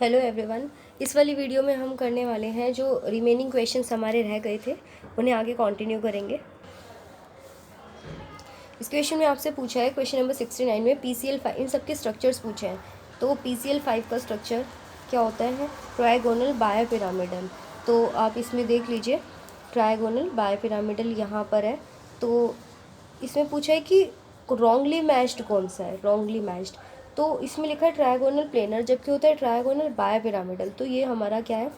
Hello everyone. इस वाली video में हम करने वाले हैं जो रिमेनिंग क्वेश्चंस हमारे रह गए थे उन्हें आगे कंटिन्यू करेंगे। इस क्वेश्चन में आपसे पूछा है क्वेश्चन नंबर 69 में PCl5 इन सबके स्ट्रक्चर्स पूछे हैं। तो PCl5 का स्ट्रक्चर क्या होता है? ट्रायगोनल बायोपिरामिडल। तो आप इसमें देख लीजिए ट्रायगोनल बायोपिरामिडल यहाँ पर है। तो इसमें पूछा है कि रॉन्गली मैच्ड कौन सा है, रॉन्गली मैच्ड। तो इसमें लिखा है ट्रायगोनल प्लेनर, जबकि होता है ट्रायगोनल बायोपिरामिडल। तो ये हमारा क्या है?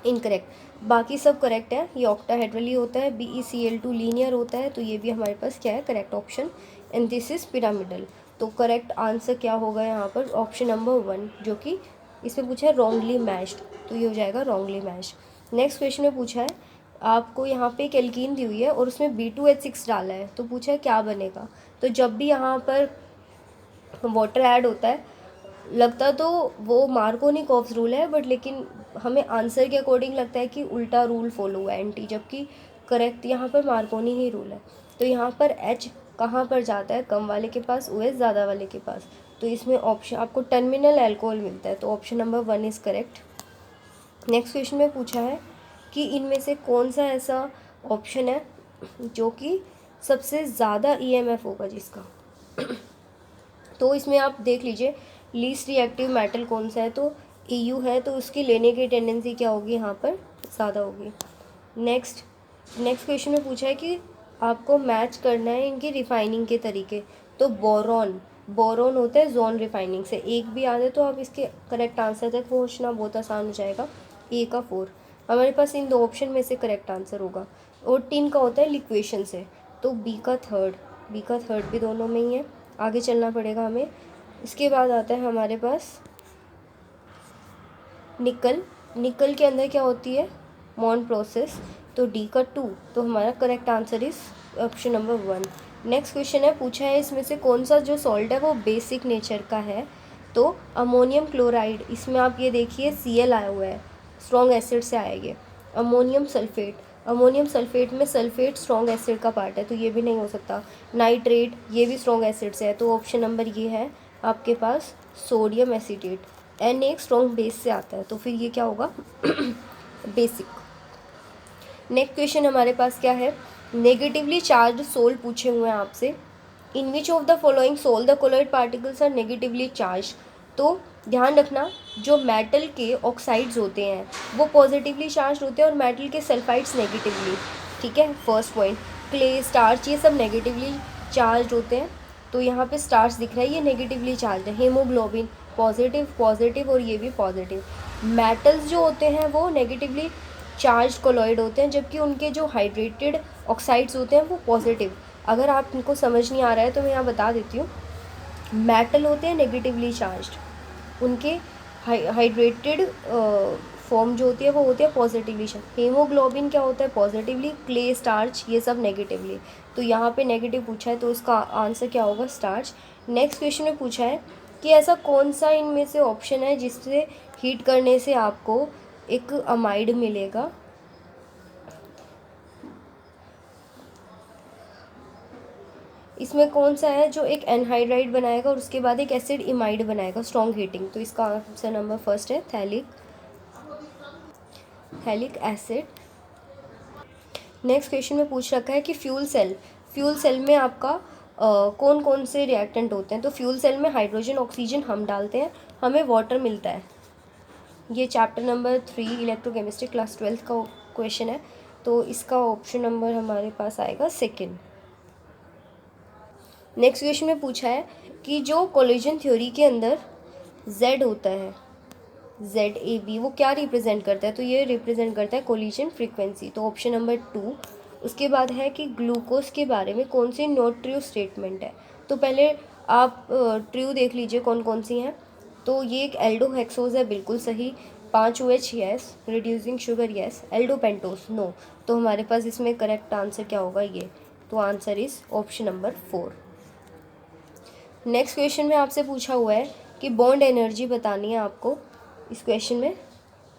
इनकरेक्ट। बाकी सब करेक्ट है। ये ऑक्टाहेड्रली होता है, BeCl2 लीनियर होता है, तो ये भी हमारे पास क्या है? Correct option. And this is pyramidal. तो करेक्ट आंसर क्या होगा यहाँ पर? ऑप्शन नंबर 1, जो कि इसमें पूछा है रॉन्गली मैच्ड, तो ये हो जाएगा रॉन्गली मैच्ड। नेक्स्ट क्वेश्चन में पूछा है आपको यहाँ पे एक एल्कीन दी हुई है और उसमें B2H6 डाला है, तो पूछा है क्या बनेगा। तो जब भी यहाँ पर वाटर ऐड होता है, लगता तो वो मार्कोनिकॉफ्स रूल है, बट लेकिन हमें आंसर के अकॉर्डिंग लगता है कि उल्टा रूल फॉलो हुआ है, एंटी, जबकि करेक्ट यहाँ पर मार्कोनी ही रूल है। तो यहाँ पर H कहाँ पर जाता है? कम वाले के पास, OH ज़्यादा वाले के पास। तो इसमें ऑप्शन आपको टर्मिनल अल्कोहल मिलता है, तो option number 1 is correct. Next question में पूछा है कि इनमें से कौन सा ऐसा ऑप्शन है जो कि सबसे ज़्यादा EMF होगा जिसका। तो इसमें आप देख लीजिए लीस्ट रिएक्टिव मेटल कौन सा है, तो EU है, तो उसकी लेने की टेंडेंसी क्या होगी? यहाँ पर ज़्यादा होगी। नेक्स्ट क्वेश्चन में पूछा है कि आपको मैच करना है इनकी रिफाइनिंग के तरीके। तो बोरॉन होता है जोन रिफाइनिंग से। एक भी आ जाए तो आप इसके करेक्ट आंसर तक पहुँचना बहुत आसान हो जाएगा। A का 4 हमारे पास इन दो ऑप्शन में से करेक्ट आंसर होगा। और टिन का होता है लिक्वेशन से, तो B का थर्ड भी दोनों में ही है। आगे चलना पड़ेगा हमें। इसके बाद आता है हमारे पास निकल के अंदर क्या होती है? मॉन प्रोसेस, तो D का 2। तो हमारा correct answer is option number 1। Next question है पूछा है इसमें से कौन सा जो सॉल्ट है वो बेसिक नेचर का है। तो अमोनियम क्लोराइड, इसमें आप ये देखिए Cl आया हुआ है, स्ट्रॉन्ग एसिड से आया ये। अमोनियम सल्फेट में सल्फेट स्ट्रॉन्ग एसिड का पार्ट है, तो ये भी नहीं हो सकता। नाइट्रेट, ये भी स्ट्रॉन्ग एसिड से है, तो ऑप्शन नंबर ये है आपके पास सोडियम एसीटेट। एन एक स्ट्रॉन्ग बेस से आता है, तो फिर ये क्या होगा? बेसिक। नेक्स्ट क्वेश्चन हमारे पास क्या है? नेगेटिवली चार्ज सोल पूछे हुए हैं आपसे। In which of the following sol the colloid particles are negatively charge. तो ध्यान रखना, जो मेटल के ऑक्साइड्स होते हैं वो पॉजिटिवली चार्ज होते हैं और मेटल के सल्फाइड्स नेगेटिवली। ठीक है, फर्स्ट पॉइंट। क्ले, स्टार्च, ये सब नेगेटिवली चार्ज होते हैं। तो यहाँ पे स्टार्च दिख रहा है, ये नेगेटिवली चार्ज है। हेमोग्लोबिन पॉजिटिव और ये भी पॉजिटिव। मेटल्स जो होते हैं वो नेगेटिवली चार्ज कोलॉइड होते हैं, जबकि उनके जो हाइड्रेटेड ऑक्साइड्स होते हैं वो पॉजिटिव। अगर आप इनको समझ नहीं आ रहा है तो मैं यहाँ बता देती हूँ। मेटल होते हैं नेगेटिवली चार्ज्ड, उनके हाइड्रेटेड फॉर्म जो होती है वो होती है पॉजिटिवली चार्ज। हेमोग्लोबिन क्या होता है? पॉजिटिवली। क्ले, स्टार्च, ये सब नेगेटिवली। तो यहाँ पे नेगेटिव पूछा है, तो इसका आंसर क्या होगा? स्टार्च। नेक्स्ट क्वेश्चन में पूछा है कि ऐसा कौन सा इनमें से ऑप्शन है जिससे हीट करने से आपको एक अमाइड मिलेगा। इसमें कौन सा है जो एक एनहाइड्राइड बनाएगा और उसके बाद एक एसिड इमाइड बनाएगा स्ट्रॉन्ग हीटिंग। तो इसका आंसर नंबर फर्स्ट है थैलिक एसिड। नेक्स्ट क्वेश्चन में पूछ रखा है कि फ्यूल सेल में आपका कौन कौन से रिएक्टेंट होते हैं। तो फ्यूल सेल में हाइड्रोजन, ऑक्सीजन हम डालते हैं, हमें वाटर मिलता है। ये चैप्टर नंबर 3 इलेक्ट्रोकेमिस्ट्री क्लास 12 का क्वेश्चन है, तो इसका ऑप्शन नंबर हमारे पास आएगा सेकेंड। नेक्स्ट क्वेश्चन में पूछा है कि जो कोलिजन थ्योरी के अंदर Z होता है, ZAB, वो क्या रिप्रेजेंट करता है। तो ये रिप्रेजेंट करता है कोलिजन फ्रीक्वेंसी, तो ऑप्शन नंबर 2। उसके बाद है कि ग्लूकोज के बारे में कौन सी नॉट ट्रू स्टेटमेंट है। तो पहले आप ट्रू देख लीजिए कौन कौन सी हैं। तो ये एक एल्डोहेक्सोज है, बिल्कुल सही। 5OH yes, reducing sugar yes, aldopentose no. तो हमारे पास इसमें करेक्ट आंसर क्या होगा? ये। तो answer is option number 4। Next question में आपसे पूछा हुआ है कि बॉन्ड एनर्जी बतानी है आपको। इस क्वेश्चन में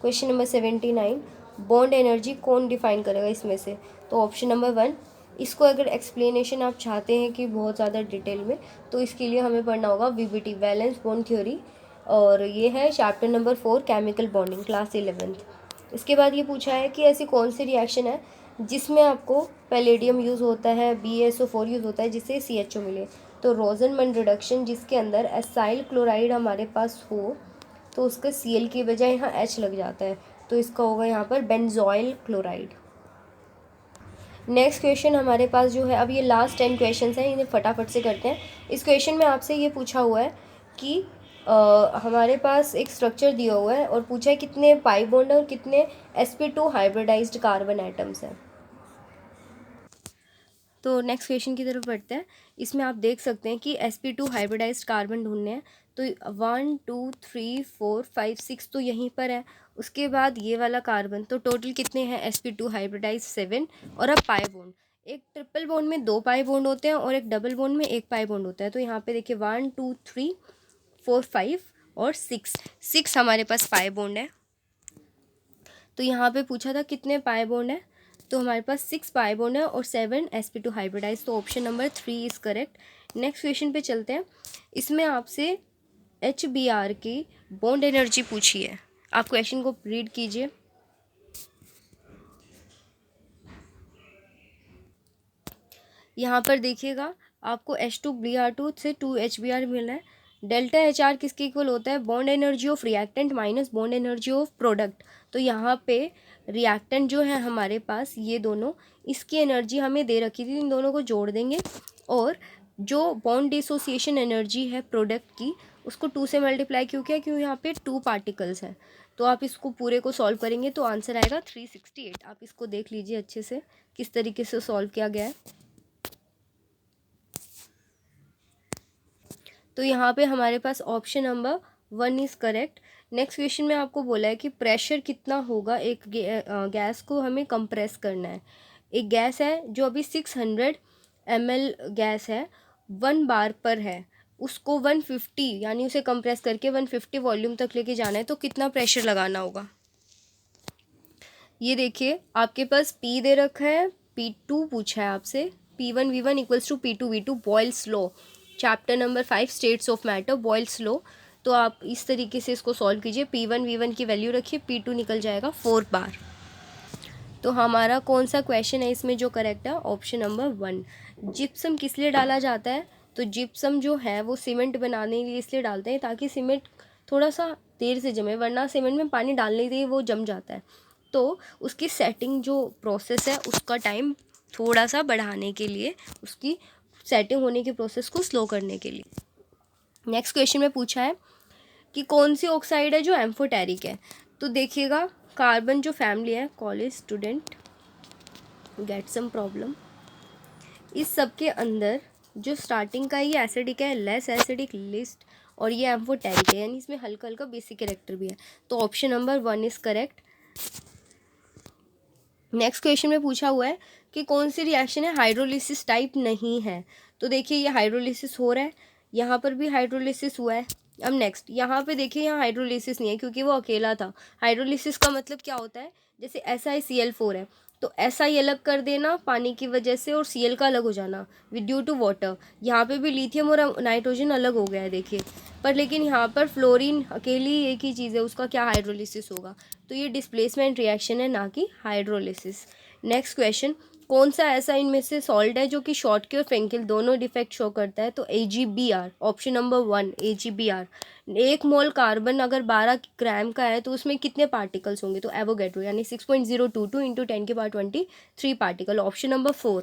क्वेश्चन नंबर 79, बॉन्ड एनर्जी कौन डिफाइन करेगा इसमें से। तो ऑप्शन नंबर 1। इसको अगर एक्सप्लेनेशन आप चाहते हैं कि बहुत ज़्यादा डिटेल में, तो इसके लिए हमें पढ़ना होगा VBT, वैलेंस बॉन्ड थ्योरी, और ये है chapter number 4 chemical bonding, class 11th। इसके बाद ये पूछा है कि ऐसी कौन सी रिएक्शन है जिसमें आपको पैलेडियम यूज़ होता है, BaSO4 यूज़ होता है, जिससे CHO मिले। तो रोजनमन रिडक्शन, जिसके अंदर एसाइल क्लोराइड हमारे पास हो तो उसका Cl की बजाय यहाँ H लग जाता है, तो इसका होगा यहाँ पर बेंजोइल क्लोराइड। नेक्स्ट क्वेश्चन हमारे पास जो है, अब ये लास्ट 10 क्वेश्चन हैं, इन्हें फटाफट से करते हैं। इस क्वेश्चन में आपसे ये पूछा हुआ है कि हमारे पास एक स्ट्रक्चर दिया हुआ है और पूछा है कितने पाई बॉन्ड और कितने sp2 हाइब्रिडाइज्ड कार्बन एटम्स हैं। तो नेक्स्ट क्वेश्चन की तरफ बढ़ते हैं। इसमें आप देख सकते हैं कि sp2 हाइब्रिडाइज्ड कार्बन ढूंढने हैं, तो 1 2 3 4 5 6 तो यहीं पर है। उसके बाद ये वाला कार्बन, तो टोटल कितने हैं sp2 हाइब्रिडाइज 7। और अब पाई बॉन्ड, एक ट्रिपल बॉन्ड में 2 पाई बॉन्ड होते हैं और एक डबल बॉन्ड में 1 पाई बॉन्ड होता है। तो यहाँ पे देखिए 1 2 3 4 5 और 6 हमारे पास पाई बॉन्ड है। तो यहाँ पे पूछा था कितने पाई बॉन्ड है, तो हमारे पास 6 पाई बॉन्ड है और 7 sp2 हाइब्रिडाइज, तो option number 3 is correct. Next question पे चलते हैं। इसमें आपसे HBr की बॉन्ड एनर्जी पूछी है। आप क्वेश्चन को रीड कीजिए। यहाँ पर देखिएगा आपको H2Br2 से 2HBr मिल रहा है। डेल्टा HR किसके इक्वल होता है, bond energy of reactant minus bond energy of product. तो यहाँ पे रिएक्टेंट जो है हमारे पास ये दोनों, इसकी एनर्जी हमें दे रखी थी, इन दोनों को जोड़ देंगे और जो बॉन्ड डिसोसिएशन एनर्जी है प्रोडक्ट की उसको 2 से मल्टीप्लाई क्यों किया, क्यों यहाँ पे 2 पार्टिकल्स हैं। तो आप इसको पूरे को सॉल्व करेंगे तो आंसर आएगा 368। आप इसको देख लीजिए अच्छे से किस तरीके से सॉल्व किया गया है। तो यहाँ पे हमारे पास option number 1 is correct. Next question में आपको बोला है कि प्रेशर कितना होगा, एक गैस को हमें कंप्रेस करना है। एक गैस है जो अभी 600 ml गैस है, 1 बार पर है, उसको 150 यानी उसे कंप्रेस करके 150 वॉल्यूम तक लेके जाना है, तो कितना प्रेशर लगाना होगा। ये देखिए आपके पास P दे रखा है, P2 पूछा है आपसे, P1V1 equals to P2V2, Boyle's law, chapter number 5 states of matter, Boyle's law. तो आप इस तरीके से इसको सॉल्व कीजिए, P1V1 की वैल्यू रखिए, P2 निकल जाएगा 4 बार। तो हमारा कौन सा क्वेश्चन है इसमें जो करेक्ट है, ऑप्शन नंबर 1। जिप्सम किस लिए डाला जाता है, तो जिप्सम जो है वो सीमेंट बनाने के लिए इसलिए डालते हैं ताकि सीमेंट थोड़ा सा देर से जमे, वरना सीमेंट में पानी डालने से ही वो जम जाता है। तो उसकी सेटिंग जो प्रोसेस है उसका टाइम थोड़ा सा बढ़ाने के लिए, उसकी सेटिंग होने के प्रोसेस को स्लो करने के लिए। नेक्स्ट क्वेश्चन में पूछा है कि कौन सी ऑक्साइड है जो एम्फोटेरिक है। तो देखिएगा कार्बन जो फैमिली है, college student get some problem, इस सब के अंदर जो स्टार्टिंग का ये एसिडिक है, लेस एसिडिक लिस्ट, और ये एम्फोटेरिक है, यानी इसमें हल्का हल्का बेसिक कैरेक्टर भी है। तो option number 1 is correct. Next question में पूछा हुआ है कि कौन सी रिएक्शन है हाइड्रोलिसिस टाइप नहीं है। तो देखिए ये हाइड्रोलिसिस हो रहा है, यहाँ पर भी हाइड्रोलिसिस हुआ है। अब नेक्स्ट यहाँ पे देखिए यहाँ हाइड्रोलिसिस नहीं है क्योंकि वो अकेला था। हाइड्रोलिसिस का मतलब क्या होता है, जैसे SiCl4 है तो SI अलग कर देना पानी की वजह से और Cl का अलग हो जाना विद ड्यू टू वाटर। यहाँ पे भी लिथियम और नाइट्रोजन अलग हो गया है देखिए, पर लेकिन यहाँ पर फ्लोरीन अकेली एक ही चीज़ है, उसका क्या हाइड्रोलिसिस होगा। तो ये डिस्प्लेसमेंट रिएक्शन है, ना कि हाइड्रोलिसिस। नेक्स्ट क्वेश्चन, कौन सा ऐसा इनमें से सॉल्ट है जो कि शॉटकी और फ्रेंकिल दोनों डिफेक्ट शो करता है। तो AgBr, option number 1 AgBr। 1 mole carbon अगर 12 ग्राम का है तो उसमें कितने पार्टिकल्स होंगे, तो एवोगैड्रो यानी 6.022 into 10⁻23 particle, option number 4।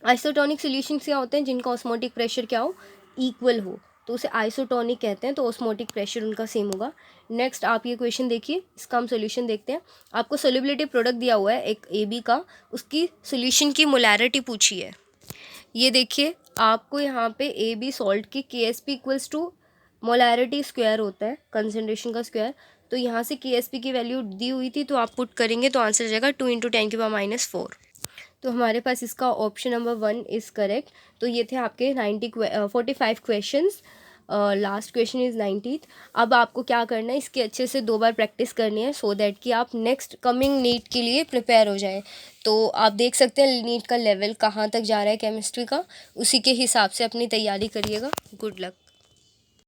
Isotonic solution क्या होते हैं, जिनका ऑस्मोटिक प्रेशर क्या हो, इक्वल हो, तो उसे आइसोटोनिक कहते हैं, तो ऑस्मोटिक प्रेशर उनका सेम होगा। नेक्स्ट आप ये क्वेश्चन देखिए, इसका हम सोल्यूशन देखते हैं। आपको सोल्युबिलिटी प्रोडक्ट दिया हुआ है एक AB का, उसकी सोल्यूशन की मोलैरिटी पूछी है। ये देखिए आपको यहाँ पे AB सॉल्ट की KSP equals to molarity square होता है, कंसनट्रेशन का स्क्वायर। तो यहाँ से KSP की वैल्यू दी हुई थी तो आप पुट करेंगे तो आंसर आ जाएगा 2 × 10⁻⁻4। तो हमारे पास इसका ऑप्शन नंबर 1 इज़ करेक्ट। तो ये थे आपके 45 questions. Last question is 90th। अब आपको क्या करना है, इसकी अच्छे से 2 बार प्रैक्टिस करनी है सो दैट कि आप नेक्स्ट कमिंग नीट के लिए प्रिपेयर हो जाए। तो आप देख सकते हैं नीट का लेवल कहाँ तक जा रहा है केमिस्ट्री का, उसी के हिसाब से अपनी तैयारी करिएगा। Good luck.